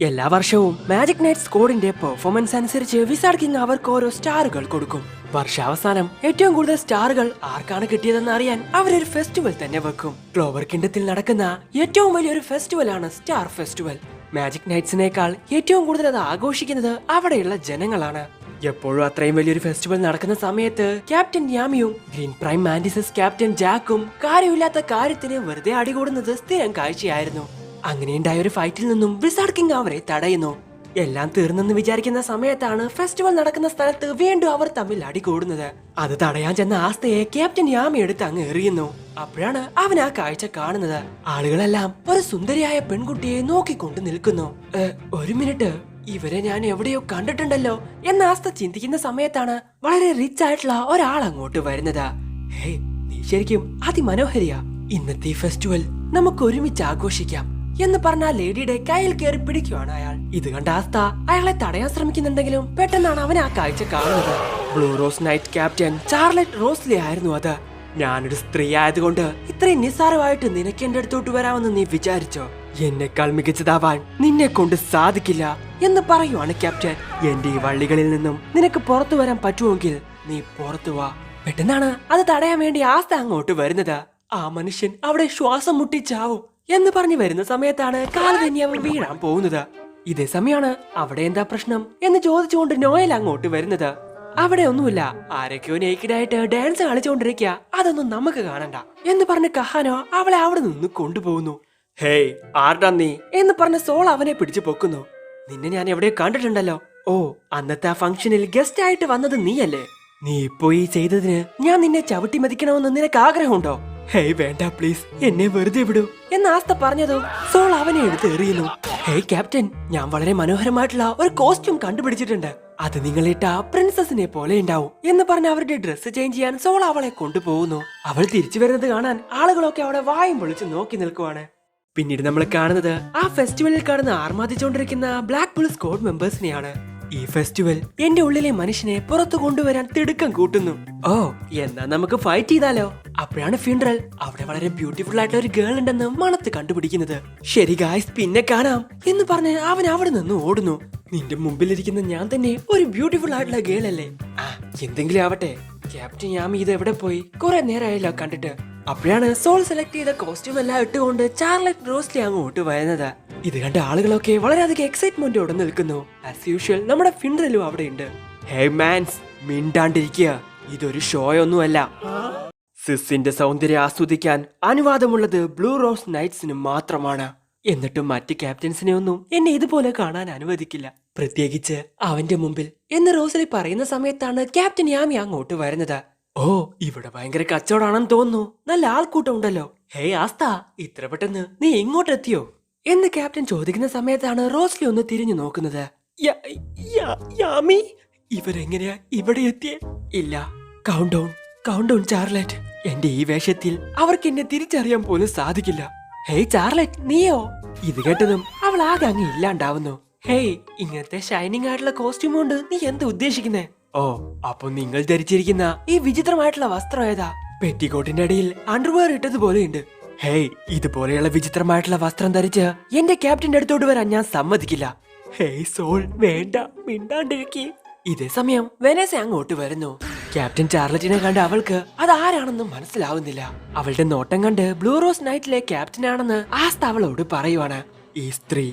എല്ലാ വർഷവും magic night സ്ക്വാഡിന്റെ performance അനുസരിച്ച് വിസാർഡ് കിങ് അവർക്ക് ഓരോ സ്റ്റാറുകൾ കൊടുക്കും. വർഷാവസാനം ഏറ്റവും കൂടുതൽ സ്റ്റാറുകൾ ആർക്കാണ് കിട്ടിയതെന്ന് അറിയാൻ അവരൊരു ഫെസ്റ്റിവൽ തന്നെ വെക്കും. ക്ലോവർ കിങ്ഡത്തിൽ നടക്കുന്ന ഏറ്റവും വലിയൊരു ഫെസ്റ്റിവൽ ആണ് സ്റ്റാർ ഫെസ്റ്റിവൽ. മാജിക് നൈറ്റ്സിനേക്കാൾ ഏറ്റവും കൂടുതൽ അത് ആഘോഷിക്കുന്നത് അവിടെയുള്ള ജനങ്ങളാണ്. എപ്പോഴും അത്രയും വലിയൊരു ഫെസ്റ്റിവൽ നടക്കുന്ന സമയത്ത് ക്യാപ്റ്റൻ യാമിയും ഗ്രീൻ പ്രൈം മാൻഡിസസ് ക്യാപ്റ്റൻ ജാക്കും കാര്യമില്ലാത്ത കാര്യത്തിന് വെറുതെ അടികൂടുന്നത് സ്ഥിരം കാഴ്ചയായിരുന്നു. അങ്ങനെയുണ്ടായ ഒരു ഫൈറ്റിൽ നിന്നും വിസാർഡ് കിങ് അവരെ തടയുന്നു. എല്ലാം തീർന്നെന്ന് വിചാരിക്കുന്ന സമയത്താണ് ഫെസ്റ്റിവൽ നടക്കുന്ന സ്ഥലത്ത് വീണ്ടും അവർ തമ്മിൽ അടികൂടുന്നത്. അത് തടയാൻ ചെന്ന ആസ്തയെ ക്യാപ്റ്റൻ യാമി എടുത്ത് അങ്ങ് എറിയുന്നു. അപ്പോഴാണ് അവൻ ആ കാഴ്ച കാണുന്നത്. ആളുകളെല്ലാം ഒരു സുന്ദരിയായ പെൺകുട്ടിയെ നോക്കിക്കൊണ്ട് നിൽക്കുന്നു. ഒരു മിനിറ്റ്, ഇവരെ ഞാൻ എവിടെയോ കണ്ടിട്ടുണ്ടല്ലോ എന്ന ആസ്ത ചിന്തിക്കുന്ന സമയത്താണ് വളരെ റിച്ച് ആയിട്ടുള്ള ഒരാൾ അങ്ങോട്ട് വരുന്നത്. ഹേ, നീ ശരിക്കും അതിമനോഹരിയാ. ഇന്നത്തെ ഫെസ്റ്റിവൽ നമുക്ക് ഒരുമിച്ച് ആഘോഷിക്കാം എന്ന് പറഞ്ഞ ലേഡിയുടെ കയ്യിൽ കയറി പിടിക്കുവാണ് അയാൾ. ഇത് കണ്ട ആസ്ത അയാളെ തടയാൻ ശ്രമിക്കുന്നുണ്ടെങ്കിലും പെട്ടെന്നാണ് അവൻ ആ കാഴ്ച കാണുന്നത്. Blue rose night captain Charlotte Rosily ആയിരുന്നു അത്. ഞാനൊരു സ്ത്രീ ആയതുകൊണ്ട് ഇത്രയും നിസ്സാരമായിട്ട് നിനക്ക് എന്റെ അടുത്തോട്ട് വരാമെന്ന് നീ വിചാരിച്ചോ? എന്നെക്കാൾ മികച്ചതാവാൻ നിന്നെ കൊണ്ട് സാധിക്കില്ല എന്ന് പറയുവാണ് ക്യാപ്റ്റൻ. എന്റെ ഈ വള്ളികളിൽ നിന്നും നിനക്ക് പുറത്തു വരാൻ പറ്റുമെങ്കിൽ നീ പുറത്തു വാ. പെട്ടെന്നാണ് അത് തടയാൻ വേണ്ടി ആസ്ത അങ്ങോട്ട് വരുന്നത്. ആ മനുഷ്യൻ അവിടെ ശ്വാസം മുട്ടിച്ചാവും എന്ന് പറഞ്ഞു വരുന്ന സമയത്താണ് കാൽ തന്നെ അവർ വീഴാൻ പോകുന്നത്. ഇതേ സമയമാണ് അവിടെ എന്താ പ്രശ്നം എന്ന് ചോദിച്ചുകൊണ്ട് നോയൽ അങ്ങോട്ട് വരുന്നത്. അവിടെ ഒന്നുമില്ല, ആരൊക്കെയോ നേക്കിഡായിട്ട് ഡാൻസ് കളിച്ചുകൊണ്ടിരിക്കുക, അതൊന്നും നമുക്ക് കാണണ്ട എന്ന് പറഞ്ഞ് കഹാനോ അവളെ അവിടെ നിന്ന് കൊണ്ടുപോകുന്നു. ഹേയ്, ആർഡാ നീ എന്ന് പറഞ്ഞ സോൾ അവനെ പിടിച്ചു പൊക്കുന്നു. നിന്നെ ഞാൻ എവിടെയോ കണ്ടിട്ടുണ്ടല്ലോ. ഓ, അന്നത്തെ ആ ഫംഗ്ഷനിൽ ഗസ്റ്റ് ആയിട്ട് വന്നത് നീയല്ലേ? നീ ഇപ്പോ ഈ ചെയ്തതിന് ഞാൻ നിന്നെ ചവിട്ടി മതിക്കണമെന്ന് നിനക്ക് ആഗ്രഹമുണ്ടോ? ഹേയ് വേണ്ട, പ്ലീസ് എന്നെ വെറുതെ വിടൂ എന്ന് ആസ്ത പറഞ്ഞതും സോൾ അവനെ എടുത്ത് എറിയുന്നു. ഹേയ് ക്യാപ്റ്റൻ, ഞാൻ വളരെ മനോഹരമായിട്ടുള്ള ഒരു കോസ്റ്റ്യൂം കണ്ടുപിടിച്ചിട്ടുണ്ട്. അത് നിങ്ങളിട്ട പ്രിൻസസിനെ പോലെ ഉണ്ടാവും എന്ന് പറഞ്ഞ് അവരുടെ ഡ്രസ്സ് ചേഞ്ച് ചെയ്യാൻ സോൾ അവളെ കൊണ്ടുപോകുന്നു. അവൾ തിരിച്ചു വരുന്നത് കാണാൻ ആളുകളൊക്കെ അവിടെ വായും പൊളിച്ച് നോക്കി നിൽക്കുവാണ്. പിന്നീട് നമ്മൾ കാണുന്നത് ആ ഫെസ്റ്റിവലിൽ കാണുന്ന ആർമാദിച്ചുകൊണ്ടിരിക്കുന്ന ബ്ലാക്ക് ബുൾ സ്ക്വാഡ് മെമ്പേഴ്സിനെയാണ്. ഈ ഫെസ്റ്റിവൽ എന്റെ ഉള്ളിലെ മനുഷ്യനെ പുറത്തു കൊണ്ടുവരാൻ തിടുക്കം കൂട്ടുന്നു. ഓ, എന്നാ നമുക്ക് ഫൈറ്റ് ചെയ്താലോ? അപ്പോഴാണ് ഫിൻഡ്രൽ അവിടെ വളരെ ബ്യൂട്ടിഫുൾ ആയിട്ടുള്ള ഒരു ഗേൾ ഉണ്ടെന്ന് മണത്ത് കണ്ടുപിടിക്കുന്നത്. ശരി ഗായ്സ്, പിന്നെ കാണാം എന്ന് പറഞ്ഞ് അവൻ അവിടെ നിന്ന് ഓടുന്നു. നിന്റെ മുമ്പിലിരിക്കുന്ന ഞാൻ തന്നെ ഒരു ബ്യൂട്ടിഫുൾ ആയിട്ടുള്ള ഗേൾ അല്ലേ? എന്തെങ്കിലും ആവട്ടെ. ക്യാപ്റ്റൻ യാമി ഇത് എവിടെ പോയി? കുറെ നേരമായല്ലോ കണ്ടിട്ട്. അപ്പോഴാണ് സോൾ സെലക്ട് ചെയ്ത കോസ്റ്റ്യൂം എല്ലാം ഇട്ടുകൊണ്ട് ചാർലറ്റ് റോസ്ലി അങ്ങോട്ട് വരുന്നത്. ഇത് കണ്ട ആളുകളൊക്കെ വളരെയധികം എക്സൈറ്റ്മെന്റോടെ നിൽക്കുന്നു. ആസ് യൂഷ്വൽ നമ്മുടെ ഫിൻഡ്രലും അവിടെ ഉണ്ട്. ഹേ മാൻസ്, മിണ്ടാണ്ടിരിക്കുക, ഇതൊരു ഷോ ഒന്നുമല്ല. സിസിന്റെ സൗന്ദര്യം ആസ്വദിക്കാൻ അനുവാദമുള്ളത് ബ്ലൂ റോസ് നൈറ്റ്സിന് മാത്രമാണ്. എന്നിട്ടും മറ്റ് ക്യാപ്റ്റൻസിനെ ഒന്നും എന്നെ ഇതുപോലെ കാണാൻ അനുവദിക്കില്ല, പ്രത്യേകിച്ച് അവന്റെ മുമ്പിൽ എന്ന് റോസ്ലി പറയുന്ന സമയത്താണ് ക്യാപ്റ്റൻ യാമി അങ്ങോട്ട് വരുന്നത്. ഓ, ഇവിടെ ഭയങ്കര കച്ചവടാണെന്ന് തോന്നുന്നു. നല്ല ആൾക്കൂട്ടം ഉണ്ടല്ലോ. ഹേ ആസ്ത, ഇത്ര പെട്ടെന്ന് നീ ഇങ്ങോട്ടെത്തിയോ എന്ന് ക്യാപ്റ്റൻ ചോദിക്കുന്ന സമയത്താണ് റോസ്ലി ഒന്ന് തിരിഞ്ഞു നോക്കുന്നത്. യാമി, ഇവരെങ്ങനെയാ ഇവിടെ എത്തിയേ? ഇല്ല, കൗണ്ട് ഡൗൺ ചാർലറ്റ്. എന്റെ ഈ വേഷത്തിൽ അവർക്ക് എന്നെ തിരിച്ചറിയാൻ പോലും സാധിക്കില്ല. ഹേയ് ചാർലറ്റ്, നീയോ? ഇത് കേട്ടതും അവൾ ആകെ അങ്ങ് ഇല്ലാണ്ടാവുന്നു. ഹേയ്, ഇങ്ങനത്തെ ഷൈനിങ് ആയിട്ടുള്ള കോസ്റ്റ്യൂം കൊണ്ട് നീ എന്താ ഉദ്ദേശിക്കുന്നേ? ഓ, അപ്പൊ നിങ്ങൾ ധരിച്ചിരിക്കുന്ന ഈ വിചിത്രമായിട്ടുള്ള വസ്ത്രം ഏതാ? പെറ്റിക്കോട്ടിന്റെ അടിയിൽ അണ്ടർവെയർ ഇട്ടതുപോലെയുണ്ട്. ഹേയ്, ഇതുപോലെയുള്ള വിചിത്രമായിട്ടുള്ള വസ്ത്രം ധരിച്ച് എന്റെ ക്യാപ്റ്റന്റെ അടുത്തോട്ട് വരാൻ ഞാൻ സമ്മതിക്കില്ല. ഹേയ് സോൾ, വേണ്ട, മിണ്ടാണ്ടിരിക്കേ. ഇതേ സമയം വെനേസ അങ്ങോട്ട് വരുന്നു. ക്യാപ്റ്റൻ ചാർലറ്റിനെ കണ്ട് അവൾക്ക് അത് ആരാണെന്നും മനസ്സിലാവുന്നില്ല. അവളുടെ നോട്ടം കണ്ട് ബ്ലൂ റോസ് നൈറ്റിലെ ക്യാപ്റ്റനാണെന്ന് ആസ്ത അവളോട് പറയുവാണ്. ഈ സ്ത്രീ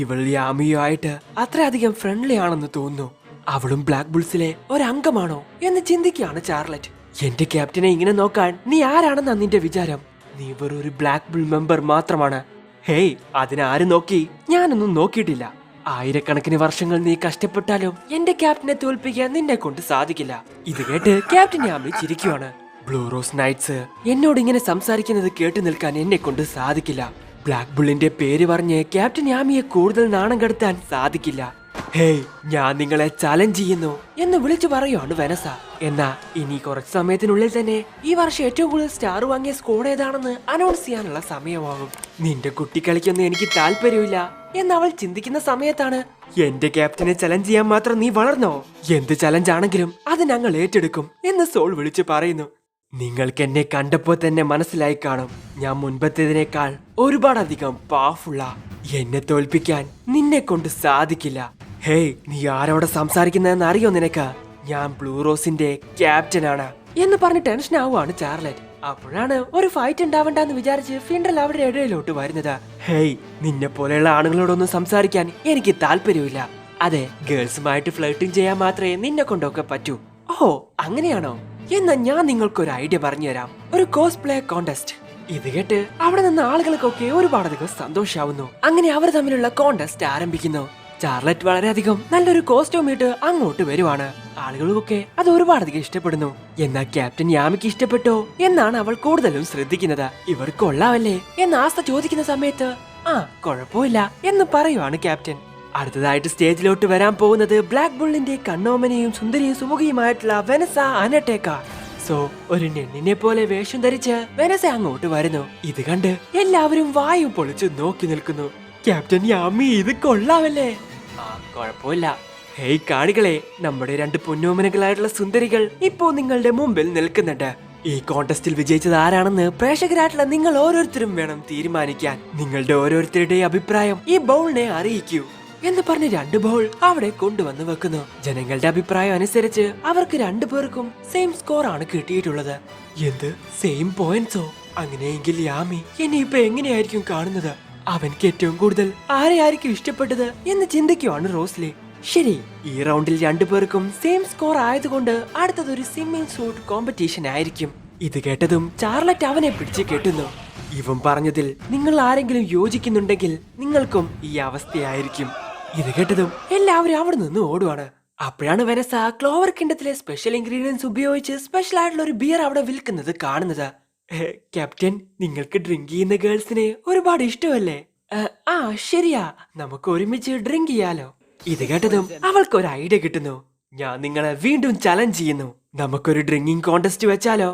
ഇവൾ യാമിയുമായിട്ട് അത്രയധികം ഫ്രണ്ട്ലി ആണെന്ന് തോന്നുന്നു. അവളും ബ്ലാക്ക് ബുൾസിലെ ഒരംഗമാണോ എന്ന് ചിന്തിക്കുകയാണ് ചാർലറ്റ്. എന്റെ ക്യാപ്റ്റനെ ഇങ്ങനെ നോക്കാൻ നീ ആരാണെന്നാ നിന്റെ വിചാരം? നീ വെറൊരു ബ്ലാക്ക് ബുൾ മെമ്പർ മാത്രമാണ്. ഹേയ്, അതിനാരും നോക്കി? ഞാനൊന്നും നോക്കിയിട്ടില്ല. ആയിരക്കണക്കിന് വർഷങ്ങൾ നീ കഷ്ടപ്പെട്ടാലും എന്റെ ക്യാപ്റ്റനെ തോൽപ്പിക്കാൻ നിന്നെ കൊണ്ട് സാധിക്കില്ല. ഇത് കേട്ട് ക്യാപ്റ്റൻ യാമി ചിരിക്കുവാണ്. ബ്ലൂ റോസ് നൈറ്റ്സ് എന്നോട് ഇങ്ങനെ സംസാരിക്കുന്നത് കേട്ടു നിൽക്കാൻ എന്നെ കൊണ്ട് സാധിക്കില്ല. ബ്ലാക്ക് ബുള്ളിന്റെ പേര് പറഞ്ഞ് ക്യാപ്റ്റൻ യാമിയെ കൂടുതൽ നാണം കെടുത്താൻ സാധിക്കില്ല. ഹേയ്, ഞാൻ നിങ്ങളെ ചലഞ്ച് ചെയ്യുന്നു എന്ന് വിളിച്ചു പറയുവാണ് വെനസ. എന്നാ ഇനി കുറച്ച് സമയത്തിനുള്ളിൽ തന്നെ ഈ വർഷം ഏറ്റവും കൂടുതൽ സ്റ്റാർ വാങ്ങിയ സ്ക്വാഡ് ഏതാണെന്ന് അനൗൺസ് ചെയ്യാനുള്ള സമയമാകും. നിന്റെ കുട്ടിക്കളിക്കൊന്നും എനിക്ക് താല്പര്യമില്ല എന്ന് അവൾ ചിന്തിക്കുന്ന സമയത്താണ് എന്റെ ക്യാപ്റ്റനെ ചലഞ്ച് ചെയ്യാൻ മാത്രം നീ വളർന്നോ? എന്ത് ചലഞ്ച് ആണെങ്കിലും അത് ഞങ്ങൾ ഏറ്റെടുക്കും എന്ന് സോൾ വിളിച്ചു പറയുന്നു. നിങ്ങൾക്ക് എന്നെ കണ്ടപ്പോ തന്നെ മനസ്സിലായി കാണും, ഞാൻ മുൻപത്തേതിനേക്കാൾ ഒരുപാടധികം പവർഫുള്ളാ. എന്നെ തോൽപ്പിക്കാൻ നിന്നെ കൊണ്ട് സാധിക്കില്ല. ഹേയ്, നീ ആരോടെ സംസാരിക്കുന്നതെന്ന് അറിയോ നിനക്ക്? ഞാൻ ബ്ലൂ റോസിന്റെ ക്യാപ്റ്റനാണ് എന്ന് പറഞ്ഞ് ടെൻഷൻ ആവുകയാണ് ചാർലറ്റ്. അപ്പോഴാണ് ഒരു ഫൈറ്റ് ഉണ്ടാവണ്ടെന്ന് വിചാരിച്ച് ഫിൻഡൽ അവരുടെ ഇടയിലോട്ട് വരുന്നത്. ഹേയ്, നിന്നെ പോലെയുള്ള ആണുങ്ങളോടൊന്നും സംസാരിക്കാൻ എനിക്ക് താല്പര്യമില്ല. അതെ, ഗേൾസുമായിട്ട് ഫ്ലർട്ടിങ് ചെയ്യാൻ മാത്രമേ നിന്നെ കൊണ്ടൊക്കെ പറ്റൂ. ഓ, അങ്ങനെയാണോ? എന്നാ ഞാൻ നിങ്ങൾക്കൊരു ഐഡിയ പറഞ്ഞുതരാം. ഒരു കോസ്പ്ലേ കോntest. ഇത് കേട്ട് അവിടെ നിന്ന് ആളുകൾക്കൊക്കെ ഒരുപാടധികം സന്തോഷാവുന്നു. അങ്ങനെ അവർ തമ്മിലുള്ള കോntest ആരംഭിക്കുന്നു. ചാർലറ്റ് വളരെയധികം നല്ലൊരു കോസ്റ്റ്യൂം ഇട്ട് അങ്ങോട്ട് വരുവാണ്. ആളുകളൊക്കെ അത് ഒരുപാടധികം ഇഷ്ടപ്പെടുന്നു. എന്നാൽ ക്യാപ്റ്റൻ യാമിക്ക് ഇഷ്ടപ്പെട്ടോ എന്നാണ് അവൾ കൂടുതലും ശ്രദ്ധിക്കുന്നത്. ഇവർ കൊള്ളാവല്ലേ എന്ന് ആസ്ത ചോദിക്കുന്ന സമയത്ത് ആ, കുഴപ്പമില്ല എന്ന് പറയുവാണ് ക്യാപ്റ്റൻ. അടുത്തതായിട്ട് സ്റ്റേജിലോട്ട് വരാൻ പോകുന്നത് ബ്ലാക്ക് ബുള്ളിന്റെ കണ്ണോമനയും സുന്ദരിയും സുമുഖിയുമായിട്ടുള്ള വെനസ അനട്ടേക്ക. സോ ഒരു നെണ്ണിനെ പോലെ വേഷം ധരിച്ച് വെനസ അങ്ങോട്ട് വരുന്നു. ഇത് കണ്ട് എല്ലാവരും വായു പൊളിച്ചു നോക്കി നിൽക്കുന്നു. ക്യാപ്റ്റൻ യാമി, ഇത് കൊള്ളാവല്ലേ? ആ, കുഴപ്പമില്ല. ഹേയ് കാണികളെ, നമ്മുടെ 2 പൊന്നോമനകളായിട്ടുള്ള സുന്ദരികൾ ഇപ്പോ നിങ്ങളുടെ മുമ്പിൽ നിൽക്കുന്നുണ്ട്. ഈ കോntestil വിജയിച്ചത് ആരാണെന്ന് പ്രേക്ഷകരായിട്ടുള്ള നിങ്ങൾ ഓരോരുത്തരും വേണം തീരുമാനിക്കാൻ. നിങ്ങളുടെ ഓരോരുത്തരുടെയും അഭിപ്രായം ഈ ബൗളിനെ അറിയിക്കൂ എന്ന് പറഞ്ഞ് 2 ബൗൾ അവിടെ കൊണ്ടുവന്ന് വെക്കുന്നു. ജനങ്ങളുടെ അഭിപ്രായം അനുസരിച്ച് അവർക്ക് 2 പേർക്കും സെയിം സ്കോർ ആണ് കിട്ടിയിട്ടുള്ളത്. എന്ത്, സെയിം പോയിന്റ്സോ? അങ്ങനെയെങ്കിൽ യാമി എന്നെ ഇപ്പൊ എങ്ങനെയായിരിക്കും കാണുന്നത്? അവൻക്ക് ഏറ്റവും കൂടുതൽ ആരെയായിരിക്കും ഇഷ്ടപ്പെട്ടത് എന്ന് ചിന്തിക്കുവാണ് റോസ്ലി. ശരി, ഈ റൗണ്ടിൽ 2 പേർക്കും സെയിം സ്കോർ ആയതുകൊണ്ട് അടുത്തതൊരു സ്വിമ്മിംഗ് സൂട്ട് കോമ്പറ്റീഷൻ ആയിരിക്കും. ഇത് കേട്ടതും ചാർലറ്റ് അവനെ പിടിച്ച് കെട്ടുന്നു. ഇവൻ പറഞ്ഞതിൽ നിങ്ങൾ ആരെങ്കിലും യോജിക്കുന്നുണ്ടെങ്കിൽ നിങ്ങൾക്കും ഈ അവസ്ഥയായിരിക്കും. ഇത് കേട്ടതും എല്ലാവരും അവിടെ നിന്ന് ഓടുവാണ്. അപ്പോഴാണ് വെനസ ക്ലോവർ കിണ്ടത്തിലെ സ്പെഷ്യൽ ഇൻഗ്രീഡിയൻസ് ഉപയോഗിച്ച് സ്പെഷ്യൽ ആയിട്ടുള്ള ഒരു ബിയർ അവിടെ വിൽക്കുന്നത് കാണുന്നത്. ക്യാപ്റ്റൻ, നിങ്ങൾക്ക് ഡ്രിങ്ക് ചെയ്യുന്ന ഗേൾസിനെ ഒരുപാട് ഇഷ്ടമല്ലേ? ആ, ശരിയാ, നമുക്ക് ഒരുമിച്ച് ഡ്രിങ്ക് ചെയ്യാലോ. ഇത് കേട്ടതും അവൾക്ക് ഒരു ഐഡിയ കിട്ടുന്നു. ഞാൻ നിങ്ങളെ വീണ്ടും ചലഞ്ച് ചെയ്യുന്നു. നമുക്കൊരു ഡ്രിങ്കിങ് കോntest വെച്ചാലോ?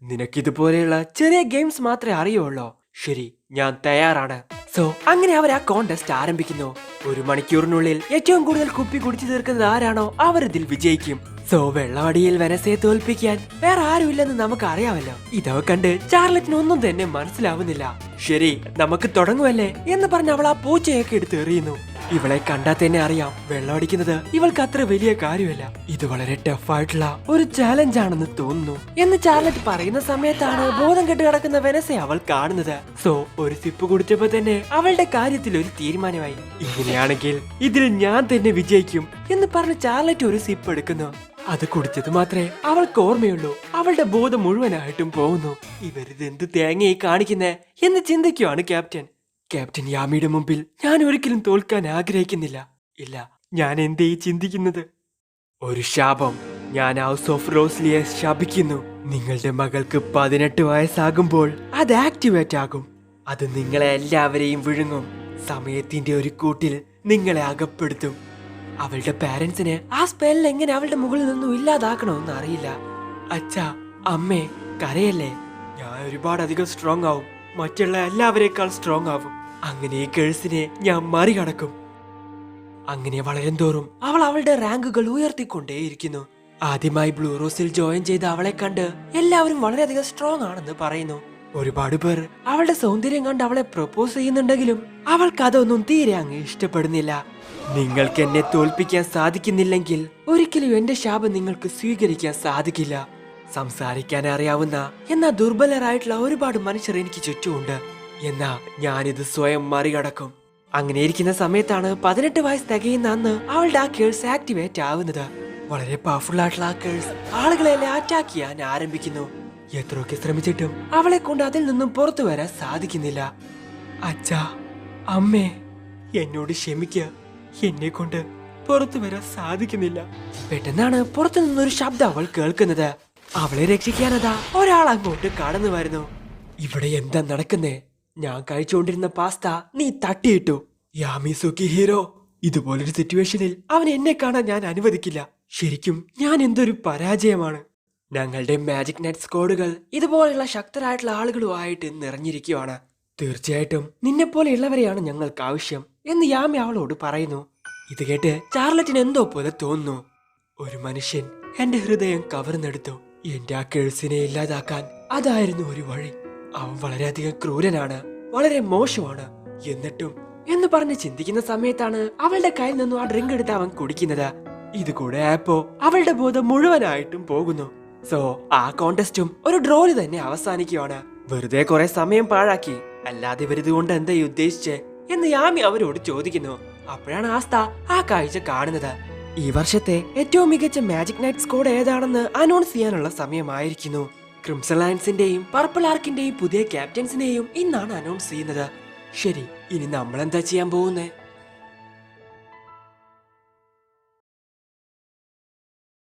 നിനക്കിതുപോലെയുള്ള ചെറിയ ഗെയിംസ് മാത്രമേ അറിയുള്ളൂ. ശരി, ഞാൻ തയ്യാറാണ്. സോ അങ്ങനെ അവർ ആ കോntest ആരംഭിക്കുന്നു. 1 മണിക്കൂറിനുള്ളിൽ ഏറ്റവും കൂടുതൽ കുപ്പി കുടിച്ചു തീർക്കുന്നത് ആരാണോ അവർ ഇതിൽ വിജയിക്കും. സോ വെള്ളവടിയിൽ വെനസയെ തോൽപ്പിക്കാൻ വേറെ ആരുമില്ലെന്ന് നമുക്ക് അറിയാമല്ലോ. ഇതൊക്കെ കണ്ട് ചാർലറ്റിന് ഒന്നും തന്നെ മനസ്സിലാവുന്നില്ല. ശരി, നമുക്ക് തുടങ്ങുമല്ലേ എന്ന് പറഞ്ഞ് അവൾ ആ പൂച്ചയൊക്കെ എടുത്ത് എറിയുന്നു. ഇവളെ കണ്ടാൽ തന്നെ അറിയാം, വെള്ളമടിക്കുന്നത് ഇവൾക്ക് അത്ര വലിയ കാര്യമല്ല. ഇത് വളരെ ടഫായിട്ടുള്ള ഒരു ചാലഞ്ച് ആണെന്ന് തോന്നുന്നു എന്ന് ചാർലറ്റ് പറയുന്ന സമയത്താണ് ബോധം കെട്ട് കിടക്കുന്ന വെനസയെ അവൾ കാണുന്നത്. സോ ഒരു സിപ്പ് കുടിച്ചപ്പോ തന്നെ അവളുടെ കാര്യത്തിൽ ഒരു തീരുമാനമായി. ഇങ്ങനെയാണെങ്കിൽ ഇതിൽ ഞാൻ തന്നെ വിജയിക്കും എന്ന് പറഞ്ഞ് ചാർലറ്റ് ഒരു സിപ്പ് എടുക്കുന്നു. അത് കുടിച്ചത് മാത്രമേ അവൾക്ക് ഓർമ്മയുള്ളൂ. അവളുടെ ബോധം മുഴുവനായിട്ടും പോകുന്നു. ഇവരിതെന്ത് തേങ്ങയായി കാണിക്കുന്നേ എന്ന് ചിന്തിക്കുവാണ് ക്യാപ്റ്റൻ. ക്യാപ്റ്റൻ യാമിയുടെ മുമ്പിൽ ഞാൻ ഒരിക്കലും തോൽക്കാൻ ആഗ്രഹിക്കുന്നില്ല. ഇല്ല, ഞാൻ എന്തേ ചിന്തിക്കുന്നത്? ഒരു ശാപം. ഞാൻ ഹൗസ് ഓഫ് റോസ്ലിയെ ശപിക്കുന്നു. നിങ്ങളുടെ മകൾക്ക് 18 വയസ്സാകുമ്പോൾ അത് ആക്ടിവേറ്റ് ആകും. അത് നിങ്ങളെ എല്ലാവരെയും വിഴുങ്ങും. സമയത്തിന്റെ ഒരു കൂട്ടിൽ നിങ്ങളെ അകപ്പെടുത്തും. അവളുടെ പാരന്റ്സിന് ആ സ്പെല്ല് എങ്ങനെ അവളുടെ മുകളിൽ നിന്നും ഇല്ലാതാക്കണമെന്ന് അറിയില്ല. അച്ഛാ, അമ്മേ, കരയല്ലേ. ഞാൻ ഒരുപാടധികം സ്ട്രോങ് ആവും. മറ്റുള്ള എല്ലാവരേക്കാൾ സ്ട്രോങ് ആവും. അങ്ങനെ ഈ കേഴ്സിനെ ഞാൻ മറികടക്കും. അങ്ങനെ വളരും തോറും അവൾ അവളുടെ റാങ്കുകൾ ഉയർത്തിക്കൊണ്ടേയിരിക്കുന്നു. ആദ്യമായി ബ്ലൂ റോസിൽ ജോയിൻ ചെയ്ത അവളെ കണ്ട് എല്ലാവരും വളരെയധികം സ്ട്രോങ് ആണെന്ന് പറയുന്നു. ഒരുപാട് പേർ അവളുടെ സൗന്ദര്യം കണ്ട് അവളെ പ്രപ്പോസ് ചെയ്യുന്നുണ്ടെങ്കിലും അവൾക്ക് അതൊന്നും തീരെ അങ്ങ് ഇഷ്ടപ്പെടുന്നില്ല. നിങ്ങൾക്ക് എന്നെ തോൽപ്പിക്കാൻ സാധിക്കുന്നില്ലെങ്കിൽ ഒരിക്കലും എന്റെ ശാപം നിങ്ങൾക്ക് സ്വീകരിക്കാൻ സാധിക്കില്ല. സംസാരിക്കാൻ അറിയാവുന്ന എന്നാ ദുർബലരായിട്ടുള്ള ഒരുപാട് മനുഷ്യർ എനിക്ക് ചുറ്റുമുണ്ട്. എന്നാ ഞാനിത് സ്വയം മറികടക്കും. അങ്ങനെ ഇരിക്കുന്ന സമയത്താണ് 18 വയസ്സ് തികയുന്ന അന്ന് അവളുടെ ആ കേഴ്സ് ആക്ടിവേറ്റ് ആവുന്നത്. വളരെ പവർഫുൾ ആയിട്ടുള്ള ആ കേഴ്സ് ആളുകളെല്ലാം അറ്റാക്ക് ചെയ്യാൻ ആരംഭിക്കുന്നു. എത്രയൊക്കെ ശ്രമിച്ചിട്ടും അവളെ കൊണ്ട് അതിൽ നിന്നും പുറത്തു വരാൻ സാധിക്കുന്നില്ല. അച്ഛാ, അമ്മേ, എന്നോട് ക്ഷമിക്കുക. എന്നെ കൊണ്ട് പുറത്തു വരാൻ സാധിക്കുന്നില്ല. പെട്ടെന്നാണ് പുറത്തു നിന്നൊരു ശബ്ദം അവൾ കേൾക്കുന്നത്. അവളെ രക്ഷിക്കാനതാ ഒരാൾ അങ്ങോട്ട് കടന്നു വരുന്നു. ഇവിടെ എന്താ നടക്കുന്നേ? ഞാൻ കഴിച്ചുകൊണ്ടിരുന്ന പാസ്ത നീ തട്ടിയിട്ടു. യാമിസുക്കി ഹീറോ, ഇതുപോലൊരു സിറ്റുവേഷനിൽ അവൻ എന്നെ കാണാൻ ഞാൻ അനുവദിക്കില്ല. ശരിക്കും ഞാൻ എന്തൊരു പരാജയമാണ്. ഞങ്ങളുടെ മാജിക് നെറ്റ് സ്ക്വാഡുകൾ ഇതുപോലെയുള്ള ശക്തരായിട്ടുള്ള ആളുകളുമായിട്ട് നിറഞ്ഞിരിക്കുകയാണ്. തീർച്ചയായിട്ടും നിന്നെപ്പോലെയുള്ളവരെയാണ് ഞങ്ങൾക്ക് ആവശ്യം എന്ന് യാമി അവളോട് പറയുന്നു. ഇത് കേട്ട് ചാർലറ്റിന് എന്തോ പോലെ തോന്നുന്നു. ഒരു മനുഷ്യൻ എന്റെ ഹൃദയം കവർന്നെടുത്തു. എന്റെ ആ കേഴ്സിനെ ഇല്ലാതാക്കാൻ അതായിരുന്നു ഒരു വഴി. അവൻ വളരെയധികം ക്രൂരനാണ്, വളരെ മോശമാണ്. എന്നിട്ടും എന്ന് പറഞ്ഞ് ചിന്തിക്കുന്ന സമയത്താണ് അവളുടെ കയ്യിൽ നിന്നും ആ ഡ്രിങ്ക് എടുത്ത് അവൻ കുടിക്കുന്നത്. ഇത് കൂടെ ആയപ്പോ അവളുടെ ബോധം മുഴുവനായിട്ടും പോകുന്നു. സോ ആ കോntestും ഒരു ഡ്രോയില് തന്നെ അവസാനിക്കുകയാണ്. വെറുതെ കുറെ സമയം പാഴാക്കി, അല്ലാതെ ഇവരിതുകൊണ്ട് എന്താ ഉദ്ദേശിച്ചേ എന്ന് യാമി അവരോട് ചോദിക്കുന്നു. അപ്പോഴാണ് ആസ്ത ആ കാഴ്ച കാണുന്നത്. ഈ വർഷത്തെ ഏറ്റവും മികച്ച മാജിക് നൈറ്റ് സ്ക്വാഡ് ഏതാണെന്ന് അനൗൺസ് ചെയ്യാനുള്ള സമയമായിരിക്കുന്നു. ക്രിംസൺ ലയൺസിന്റെയും പർപ്പിൾ ആർക്കിന്റെയും പുതിയ ക്യാപ്റ്റൻസിനെയും ഇന്നാണ് അനൗൺസ് ചെയ്യുന്നത്. ശരി, ഇനി നമ്മൾ എന്താ ചെയ്യാൻ പോകുന്നേ?